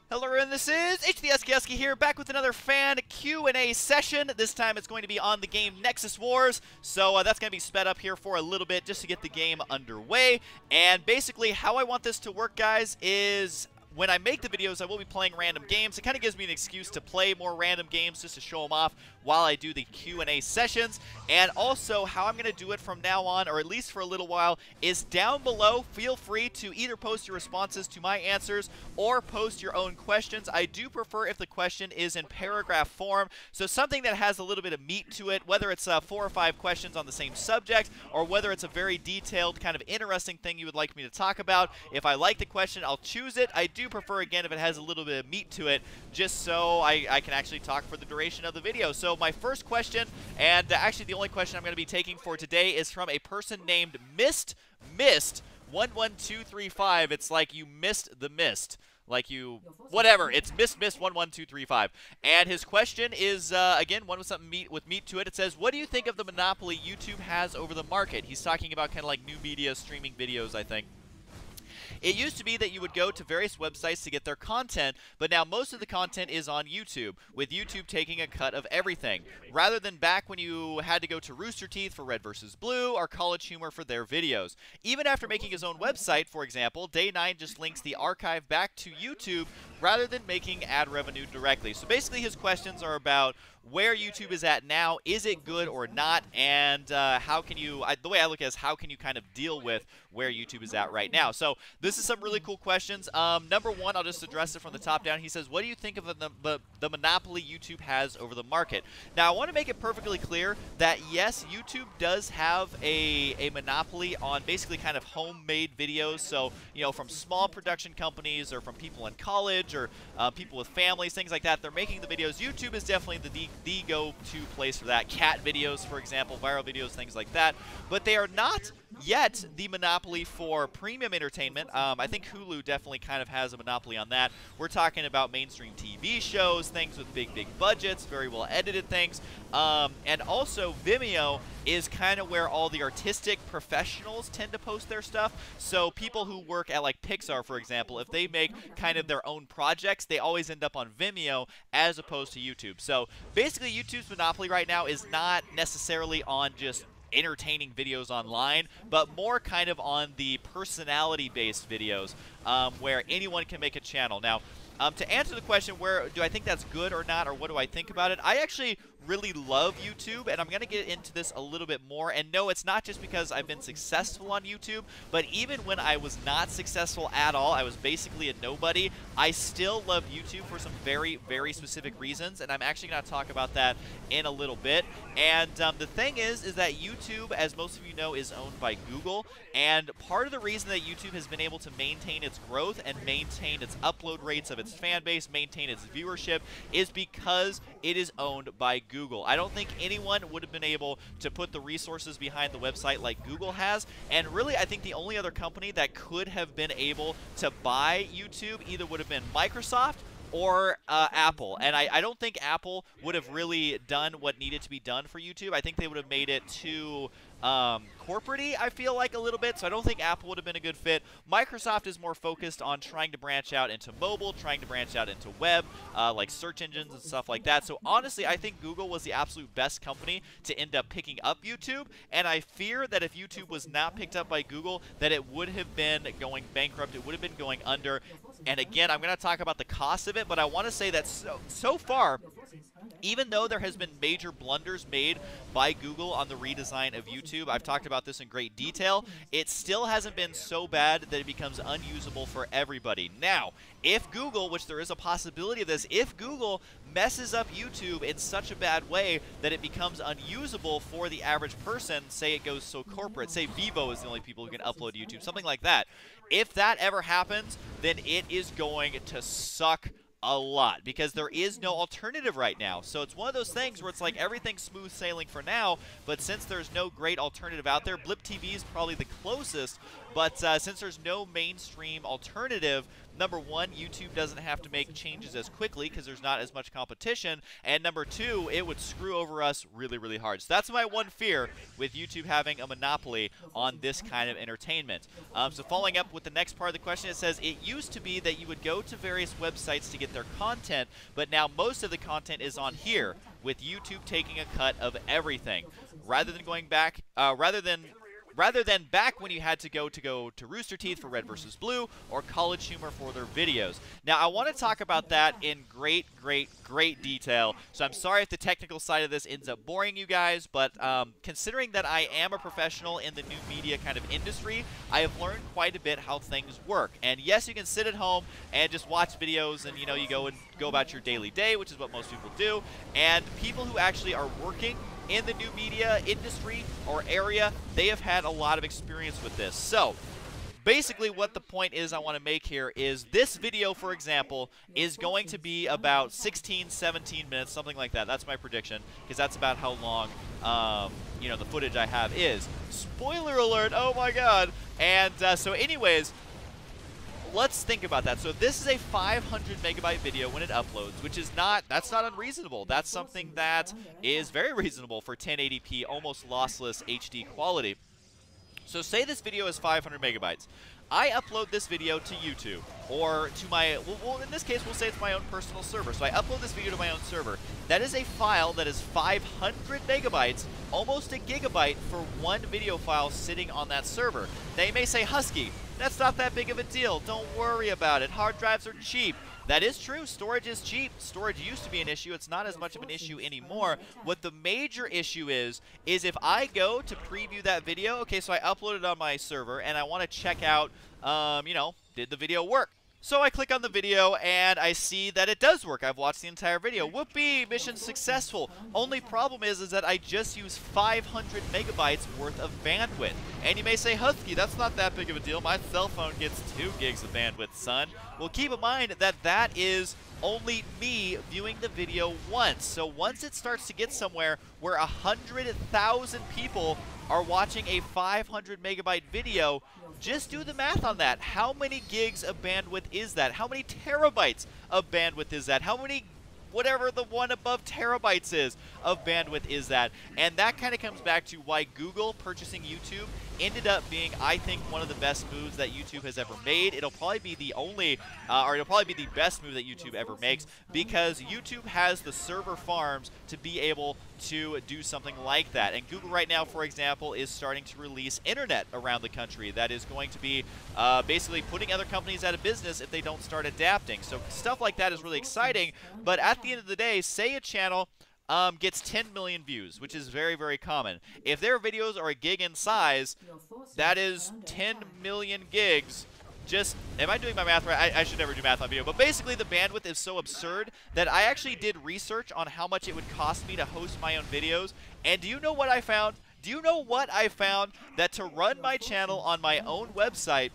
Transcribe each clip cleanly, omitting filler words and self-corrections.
Hello everyone, this is HTSKSky here, back with another fan Q&A session. This time it's going to be on the game Nexus Wars, so that's going to be sped up here for a little bit just to get the game underway. And basically how I want this to work, guys, is when I make the videos, I will be playing random games. It kind of gives me an excuse to play more random games just to show them off while I do the Q&A sessions. And also, how I'm going to do it from now on, or at least for a little while, is down below. Feel free to either post your responses to my answers or post your own questions. I do prefer if the question is in paragraph form, so something that has a little bit of meat to it, whether it's 4 or 5 questions on the same subject, or whether it's a very detailed, kind of interesting thing you would like me to talk about. If I like the question, I'll choose it. I do prefer, again, if it has a little bit of meat to it, just so I can actually talk for the duration of the video. So my first question, and actually the only question I'm going to be taking for today, is from a person named Mist11235. It's like you missed the mist. Like you, whatever, it's Mist11235. And his question is, again, one with something with meat to it. It says, what do you think of the monopoly YouTube has over the market? He's talking about kind of like new media, streaming videos, I think. It used to be that you would go to various websites to get their content, but now most of the content is on YouTube, with YouTube taking a cut of everything, rather than back when you had to go to Rooster Teeth for Red vs. Blue or College Humor for their videos. Even after making his own website, for example, Day9 just links the archive back to YouTube rather than making ad revenue directly. So basically his questions are about where YouTube is at now, is it good or not, and how can you, the way I look at it is how can you kind of deal with where YouTube is at right now. So this is some really cool questions. Number one, I'll just address it from the top down. He says, what do you think of the monopoly YouTube has over the market? Now, I want to make it perfectly clear that yes, YouTube does have a monopoly on basically kind of homemade videos. So, you know, from small production companies or from people in college or people with families, things like that, they're making the videos. YouTube is definitely the go-to place for that. Cat videos, for example, viral videos, things like that. But they are not yet the monopoly for premium entertainment. I think Hulu definitely kind of has a monopoly on that. We're talking about mainstream TV shows, things with big budgets, very well edited things. And also Vimeo is kind of where all the artistic professionals tend to post their stuff. So people who work at like Pixar, for example, if they make kind of their own projects, they always end up on Vimeo as opposed to YouTube. So basically YouTube's monopoly right now is not necessarily on just entertaining videos online, but more kind of on the personality-based videos where anyone can make a channel. Now, to answer the question, where do I think that's good or not, or what do I think about it, I actually really love YouTube, and I'm going to get into this a little bit more. And no, it's not just because I've been successful on YouTube, but even when I was not successful at all, I was basically a nobody, I still love YouTube for some very specific reasons, and I'm actually going to talk about that in a little bit. And the thing is that YouTube, as most of you know, is owned by Google, and part of the reason that YouTube has been able to maintain its growth and maintain its upload rates of its fan base, maintain its viewership, is because it is owned by Google. I don't think anyone would have been able to put the resources behind the website like Google has, and really I think the only other company that could have been able to buy YouTube either would have been Microsoft or Apple. And I don't think Apple would have really done what needed to be done for YouTube. I think they would have made it too corporate-y, I feel like, a little bit, so I don't think Apple would have been a good fit. Microsoft is more focused on trying to branch out into mobile, trying to branch out into web, like search engines and stuff like that. So honestly, I think Google was the absolute best company to end up picking up YouTube, and I fear that if YouTube was not picked up by Google, that it would have been going bankrupt, it would have been going under. And again, I'm going to talk about the cost of it, but I want to say that so far, even though there has been major blunders made by Google on the redesign of YouTube, I've talked about this in great detail, it still hasn't been so bad that it becomes unusable for everybody. Now, if Google, which there is a possibility of this, if Google messes up YouTube in such a bad way that it becomes unusable for the average person, say it goes so corporate, say Vivo is the only people who can upload to YouTube, something like that, if that ever happens, then it is going to suck a lot, because there is no alternative right now. So it's one of those things where it's like everything's smooth sailing for now, but since there's no great alternative out there, Blip TV is probably the closest, But since there's no mainstream alternative, number one, YouTube doesn't have to make changes as quickly because there's not as much competition, and number two, it would screw over us really, really hard. So that's my one fear with YouTube having a monopoly on this kind of entertainment. So following up with the next part of the question, it says, it used to be that you would go to various websites to get their content, but now most of the content is on here, with YouTube taking a cut of everything. Rather than going back, rather than back when you had to go to Rooster Teeth for Red vs. Blue or College Humor for their videos. Now, I want to talk about that in great detail, so I'm sorry if the technical side of this ends up boring you guys, but considering that I am a professional in the new media kind of industry, I have learned quite a bit how things work. And yes, you can sit at home and just watch videos and, you know, you go about your daily day, which is what most people do, and people who actually are working in the new media industry or area, they have had a lot of experience with this. So basically what the point is I want to make here is this video, for example, is going to be about 16, 17 minutes, something like that. That's my prediction, because that's about how long you know, the footage I have is. Spoiler alert, oh my god. And so anyways, let's think about that. So this is a 500 megabyte video when it uploads, which is that's not unreasonable. That's something that is very reasonable for 1080p, almost lossless HD quality. So say this video is 500 megabytes. I upload this video to YouTube, or to my, well, in this case, we'll say it's my own personal server. So I upload this video to my own server. That is a file that is 500 megabytes, almost a gigabyte for one video file sitting on that server. Now you may say, Husky, that's not that big of a deal. Don't worry about it. Hard drives are cheap. That is true. Storage is cheap. Storage used to be an issue. It's not as much of an issue anymore. What the major issue is if I go to preview that video, okay, so I upload it on my server, and I want to check out, you know, did the video work? So I click on the video, and I see that it does work. I've watched the entire video. Whoopee, mission successful. Only problem is that I just used 500 megabytes worth of bandwidth. And you may say, Husky, that's not that big of a deal. My cell phone gets 2 gigs of bandwidth, son. Well, keep in mind that that is only me viewing the video once. So once it starts to get somewhere where 100,000 people are watching a 500 megabyte video, just do the math on that. How many gigs of bandwidth is that? How many terabytes of bandwidth is that? How many, whatever the one above terabytes is, of bandwidth is that? And that kind of comes back to why Google purchasing YouTube ended up being, I think, one of the best moves that YouTube has ever made. It'll probably be the only, or it'll probably be the best move that YouTube ever makes, because YouTube has the server farms to be able to do something like that. And Google right now, for example, is starting to release internet around the country that is going to be basically putting other companies out of business if they don't start adapting. So stuff like that is really exciting, but at the end of the day, say a channel gets 10 million views, which is very, very common. If their videos are a gig in size, that is 10 million gigs. Just, am I doing my math right? I should never do math on video, but basically the bandwidth is so absurd that I actually did research on how much it would cost me to host my own videos, and do you know what I found? Do you know what I found? That to run my channel on my own website,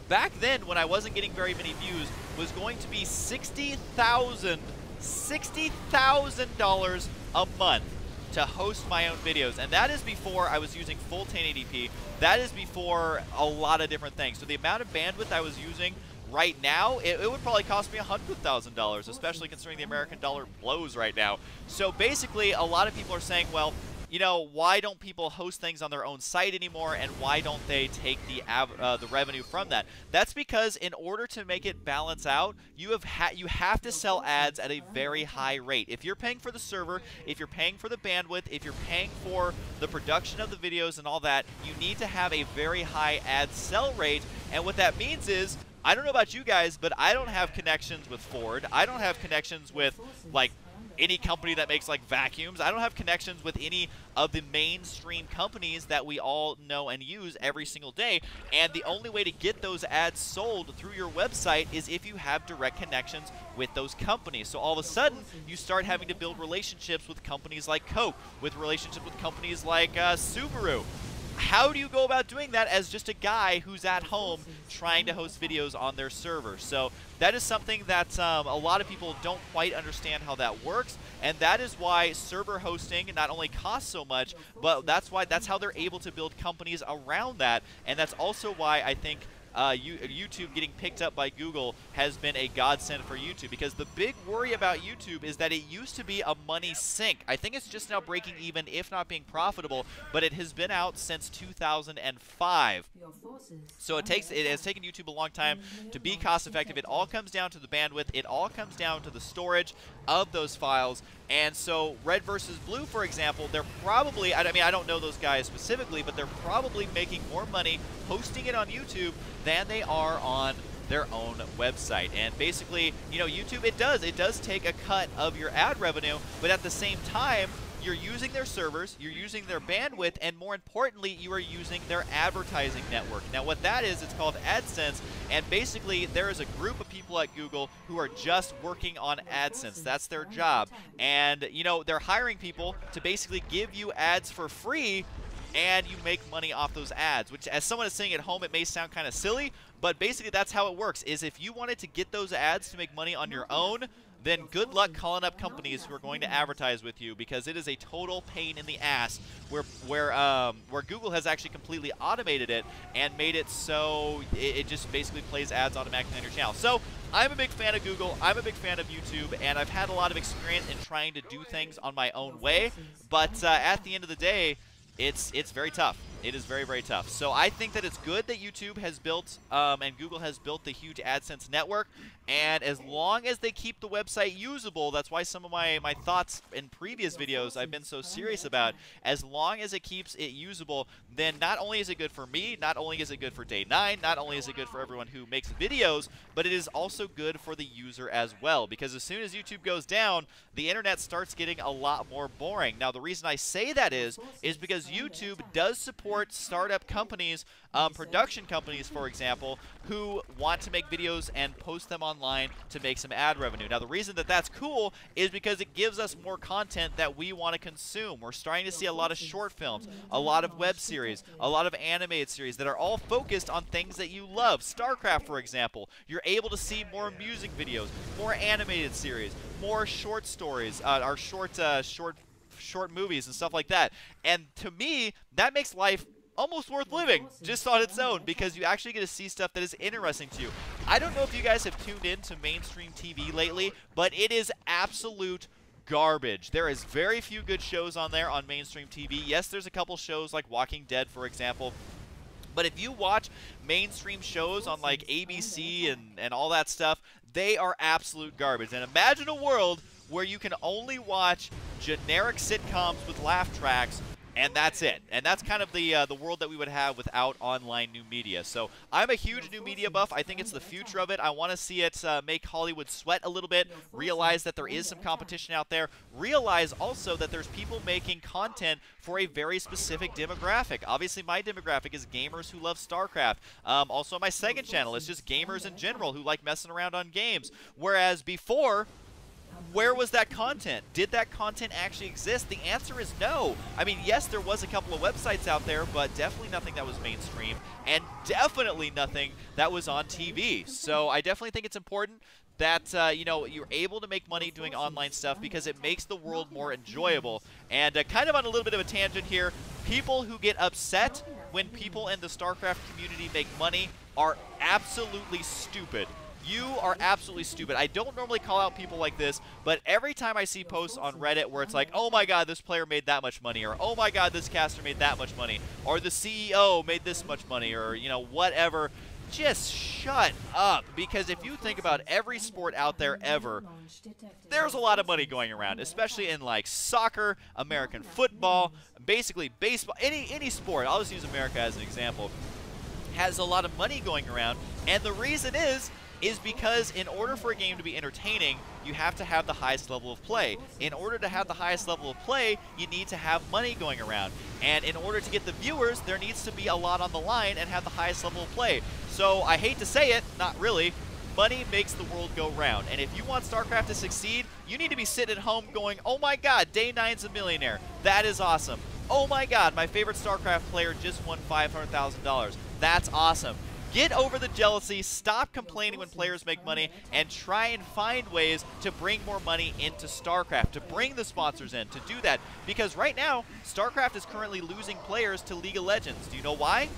back then when I wasn't getting very many views, was going to be $60,000 a month to host my own videos, and that is before I was using full 1080p. That is before a lot of different things. So the amount of bandwidth I was using right now, it would probably cost me $100,000, especially considering the American dollar blows right now. So basically, a lot of people are saying, well, you know, why don't people host things on their own site anymore, and why don't they take the revenue from that? That's because in order to make it balance out, you have to sell ads at a very high rate. If you're paying for the server, if you're paying for the bandwidth, if you're paying for the production of the videos and all that, you need to have a very high ad sell rate. And what that means is, I don't know about you guys, but I don't have connections with Ford. I don't have connections with, like, any company that makes like vacuums. I don't have connections with any of the mainstream companies that we all know and use every single day. And the only way to get those ads sold through your website is if you have direct connections with those companies. So all of a sudden, you start having to build relationships with companies like Coke, with relationships with companies like Subaru. how do you go about doing that as just a guy who's at home trying to host videos on their server? So that is something that a lot of people don't quite understand how that works, and that is why server hosting not only costs so much, but that's how they're able to build companies around that, and that's also why I think YouTube getting picked up by Google has been a godsend for YouTube, because the big worry about YouTube is that it used to be a money sink. I think it's just now breaking even, if not being profitable, but it has been out since 2005. So it has taken YouTube a long time to be cost effective. It all comes down to the bandwidth. It all comes down to the storage of those files. And so Red versus Blue, for example, they're probably, I mean, I don't know those guys specifically, but they're probably making more money hosting it on YouTube than they are on their own website. And basically, you know, YouTube, it does take a cut of your ad revenue, but at the same time, you're using their servers, you're using their bandwidth, and more importantly, you are using their advertising network. Now what that is, it's called AdSense, and basically there is a group of people at Google who are just working on AdSense. That's their job. And, you know, they're hiring people to basically give you ads for free, and you make money off those ads, which, as someone is saying at home, it may sound kind of silly, but basically that's how it works, is if you wanted to get those ads to make money on your own, then good luck calling up companies who are going to advertise with you, because it is a total pain in the ass where Google has actually completely automated it and made it so it just basically plays ads automatically on your channel. So I'm a big fan of Google, I'm a big fan of YouTube, and I've had a lot of experience in trying to do things on my own way, but at the end of the day, it's very tough. It is very, very tough. So I think that it's good that YouTube has built and Google has built the huge AdSense network. And as long as they keep the website usable, that's why some of my thoughts in previous videos I've been so serious about. As long as it keeps it usable, then not only is it good for me, not only is it good for Day 9, not only is it good for everyone who makes videos, but it is also good for the user as well. Because as soon as YouTube goes down, the internet starts getting a lot more boring. Now the reason I say that is because YouTube does support startup companies, production companies, for example, who want to make videos and post them online to make some ad revenue. Now, the reason that that's cool is because it gives us more content that we want to consume. We're starting to see a lot of short films, a lot of web series, a lot of animated series that are all focused on things that you love. StarCraft, for example, you're able to see more music videos, more animated series, more short stories, or short movies and stuff like that. And to me, that makes life almost worth living just on its own, because you actually get to see stuff that is interesting to you. I don't know if you guys have tuned in to mainstream TV lately, but it is absolute garbage. There is very few good shows on there on mainstream TV. Yes, there's a couple shows like Walking Dead, for example. But if you watch mainstream shows on like ABC and all that stuff, they are absolute garbage. And imagine a world where you can only watch generic sitcoms with laugh tracks, and that's it. And that's kind of the world that we would have without online new media. So I'm a huge new media buff. I think it's the future of it. I want to see it make Hollywood sweat a little bit, realize that there is some competition out there, realize also that there's people making content for a very specific demographic. Obviously, my demographic is gamers who love StarCraft. Also, my second channel is just gamers in general who like messing around on games. Whereas before, where was that content? Did that content actually exist? The answer is no. I mean, yes, there was a couple of websites out there, but definitely nothing that was mainstream, and definitely nothing that was on TV. So I definitely think it's important that you know, you're able to make money doing online stuff, because it makes the world more enjoyable. And kind of on a little bit of a tangent here, people who get upset when people in the StarCraft community make money are absolutely stupid. You are absolutely stupid. I don't normally call out people like this, but every time I see posts on Reddit where it's like, oh my god, this player made that much money, or oh my god, this caster made that much money, or the CEO made this much money, or, you know, whatever, just shut up. Because if you think about every sport out there ever, there's a lot of money going around, especially in like soccer, American football, basically baseball, any sport. I'll just use America as an example. Has a lot of money going around, and the reason is because in order for a game to be entertaining, you have to have the highest level of play. In order to have the highest level of play, you need to have money going around. And in order to get the viewers, there needs to be a lot on the line and have the highest level of play. So I hate to say it, not really, money makes the world go round. And if you want StarCraft to succeed, you need to be sitting at home going, oh my god, Day 9's a millionaire. That is awesome. Oh my god, my favorite StarCraft player just won $500,000. That's awesome. Get over the jealousy, stop complaining when players make money, and try and find ways to bring more money into StarCraft, to bring the sponsors in, to do that. Because right now, StarCraft is currently losing players to League of Legends. Do you know why?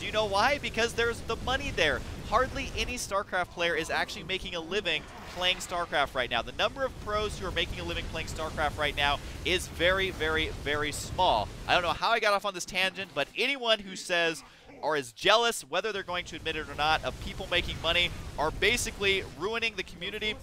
Do you know why? Because there's the money there. Hardly any StarCraft player is actually making a living playing StarCraft right now. The number of pros who are making a living playing StarCraft right now is very, very, very small. I don't know how I got off on this tangent, but anyone who says or is jealous, whether they're going to admit it or not, of people making money are basically ruining the community.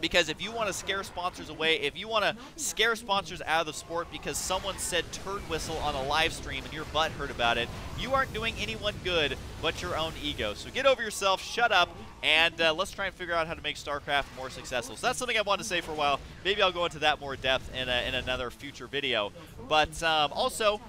Because if you want to scare sponsors away, if you want to scare sponsors out of the sport because someone said turd whistle on a live stream and your butt hurt about it, you aren't doing anyone good but your own ego. So get over yourself, shut up, and let's try and figure out how to make StarCraft more successful. So that's something I wanted to say for a while. Maybe I'll go into that more depth in another future video. But also,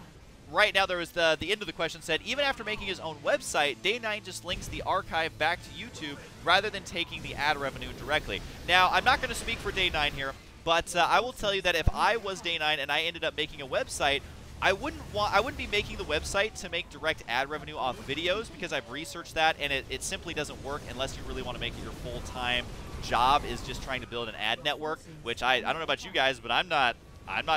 right now, there was the end of the question said, even after making his own website, Day9 just links the archive back to YouTube rather than taking the ad revenue directly. Now, I'm not going to speak for Day9 here, but I will tell you that if I was Day9 and I ended up making a website, I wouldn't be making the website to make direct ad revenue off videos, because I've researched that and it simply doesn't work unless you really want to make it your full-time job is just trying to build an ad network, which I don't know about you guys, but I'm not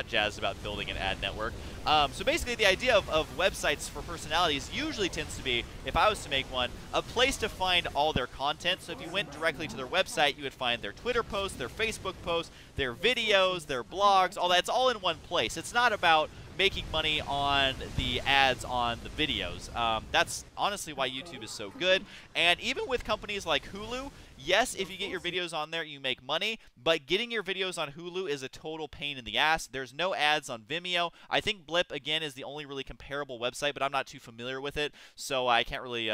jazzed about building an ad network. So basically the idea of websites for personalities usually tends to be, if I was to make one, a place to find all their content. So if you went directly to their website, you would find their Twitter posts, their Facebook posts, their videos, their blogs, all that's all in one place. It's not about making money on the ads on the videos. That's honestly why YouTube is so good. And even with companies like Hulu, yes, if you get your videos on there, you make money, but getting your videos on Hulu is a total pain in the ass. There's no ads on Vimeo. I think Blip, again, is the only really comparable website, but I'm not too familiar with it, so I can't really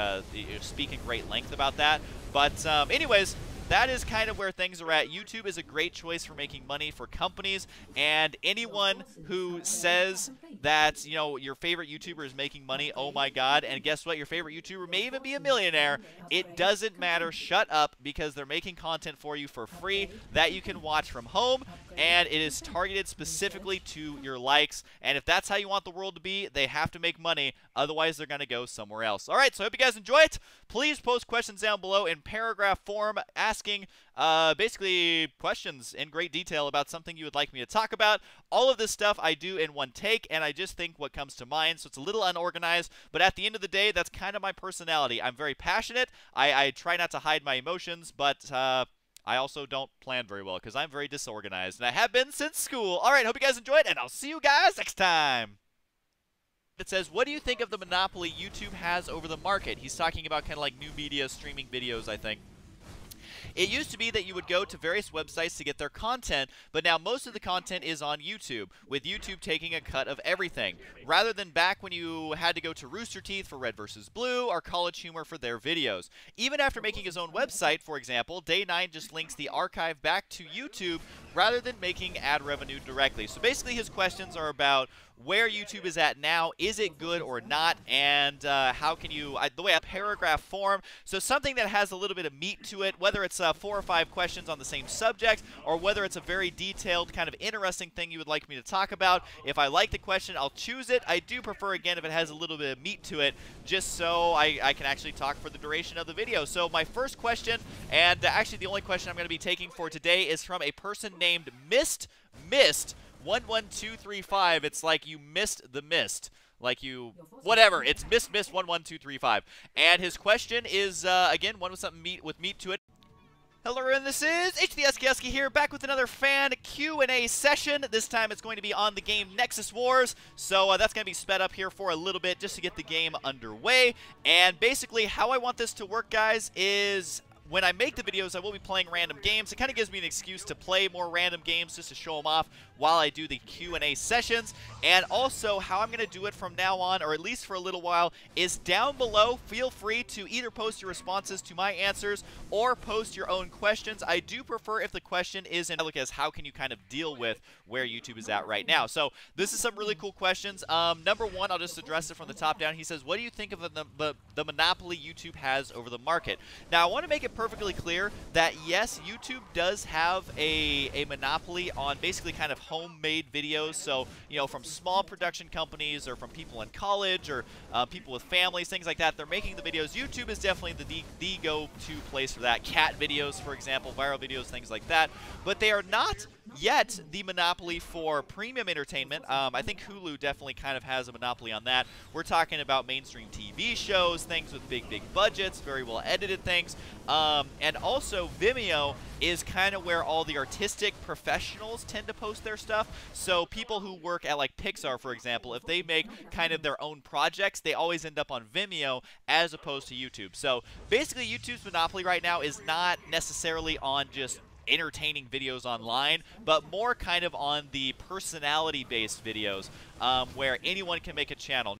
speak in great length about that. But anyways, that is kind of where things are at. YouTube is a great choice for making money for companies, and anyone who says that, you know, your favorite YouTuber is making money, oh my god, and guess what? Your favorite YouTuber may even be a millionaire. It doesn't matter. Shut up, because they're making content for you for free that you can watch from home, and it is targeted specifically to your likes. And if that's how you want the world to be, they have to make money. Otherwise, they're going to go somewhere else. All right, so I hope you guys enjoy it. Please post questions down below in paragraph form asking basically questions in great detail about something you would like me to talk about. All of this stuff I do in one take, and I just think what comes to mind, so it's a little unorganized, but at the end of the day, that's kind of my personality. I'm very passionate. I try not to hide my emotions, but I also don't plan very well because I'm very disorganized, and I have been since school. All right, hope you guys enjoyed, and I'll see you guys next time. It says, what do you think of the monopoly YouTube has over the market? He's talking about kind of like new media, streaming videos, I think. It used to be that you would go to various websites to get their content, but now most of the content is on YouTube, with YouTube taking a cut of everything, rather than back when you had to go to Rooster Teeth for Red vs. Blue or College Humor for their videos. Even after making his own website, for example, Day9 just links the archive back to YouTube rather than making ad revenue directly. So basically his questions are about where YouTube is at now, is it good or not, and how can you, the way a paragraph form, so something that has a little bit of meat to it, whether it's 4 or 5 questions on the same subject, or whether it's a very detailed kind of interesting thing you would like me to talk about. If I like the question, I'll choose it. I do prefer, again, if it has a little bit of meat to it, just so I can actually talk for the duration of the video. So my first question, and actually the only question I'm going to be taking for today, is from a person named Mist 11235. It's like you missed the mist. Like you, whatever. It's Mist 11235. And his question is, again, one with something with meat to it. Hello, and this is HTSKSky here, back with another fan Q&A session. This time it's going to be on the game Nexus Wars, so that's going to be sped up here for a little bit just to get the game underway. And basically how I want this to work, guys, is when I make the videos, I will be playing random games. It kind of gives me an excuse to play more random games just to show them off while I do the Q&A sessions. And also, how I'm going to do it from now on, or at least for a little while, is down below. Feel free to either post your responses to my answers or post your own questions. I do prefer if the question is in look as how can you kind of deal with where YouTube is at right now. So this is some really cool questions. Number one, I'll just address it from the top down. He says, what do you think of the monopoly YouTube has over the market? Now, I want to make it perfectly clear that, yes, YouTube does have a monopoly on basically kind of homemade videos. So, you know, from small production companies or from people in college or people with families, things like that, they're making the videos. YouTube is definitely the go-to place for that. Cat videos, for example, viral videos, things like that. But they are not yet the monopoly for premium entertainment. I think Hulu definitely kind of has a monopoly on that. We're talking about mainstream TV shows, things with big budgets, very well edited things. And also Vimeo is kind of where all the artistic professionals tend to post their stuff. So people who work at like Pixar, for example, if they make kind of their own projects, they always end up on Vimeo as opposed to YouTube. So basically YouTube's monopoly right now is not necessarily on just entertaining videos online, but more kind of on the personality-based videos where anyone can make a channel.